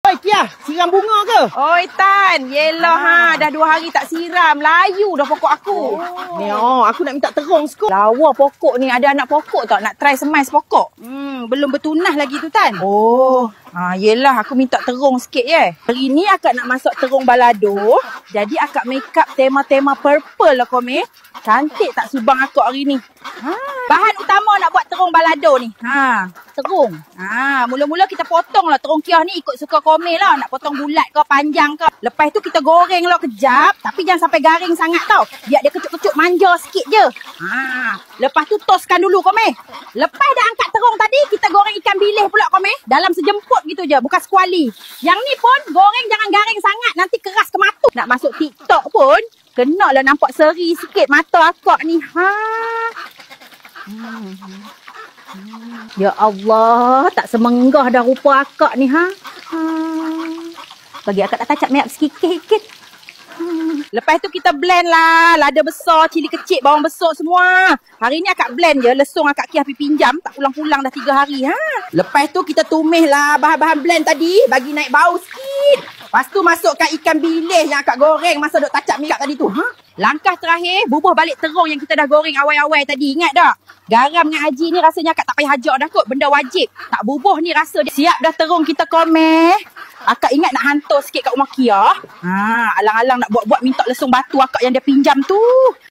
Oi Kia, siram bunga ke? Oi Tan, yelah dah 2 hari tak siram, layu dah pokok aku. Ni aku nak minta terung sikit. Lawa pokok ni, ada anak pokok tak nak try semas pokok? Belum bertunah lagi tu Tan. Oh, yelah aku minta terung sikit je. Hari ni akak nak masuk terung balado. Jadi akak make up tema-tema purple lah Komeh. Cantik tak subang akak hari ni? Bahan utama nak buat terung balado ni. Terung. Mula-mula kita potong lah terung kiah ni ikut suka Komel lah. Nak potong bulat ke panjang ke. Lepas tu kita goreng lah kejap. Tapi jangan sampai garing sangat tau. Biar dia kecut-kecut manja sikit je. Lepas tu toskan dulu Komel. Lepas dah angkat terung tadi, kita goreng ikan bilis pula Komel. Dalam sejemput gitu je, bukan sekuali. Yang ni pun goreng jangan garing sangat. Nanti keras ke mata. Nak masuk TikTok pun, kenalah nampak seri sikit mata akak ni. Ya Allah, tak semenggah dah rupa akak ni Bagi akak tak touch up make up sikit-sikit. Lepas tu kita blend lah. Lada besar, cili kecil, bawang besar semua. Hari ni akak blend je. Lesung akak Kia pergi pinjam. Tak pulang-pulang dah 3 hari. Lepas tu kita tumis lah bahan-bahan blend tadi. Bagi naik bau sikit. Lepas tu masukkan ikan bilis yang akak goreng masa duk touch up make up tadi tu. Langkah terakhir, bubuh balik terung yang kita dah goreng awal-awal tadi. Ingat tak? Garam dengan aji ni rasanya akak tak payah hajak dah kot. Benda wajib. Tak bubuh ni rasa dia. Siap dah terung kita Komeh. Akak ingat nak hantar sikit kat rumah Kia. Alang-alang nak buat-buat minta lesung batu akak yang dia pinjam tu.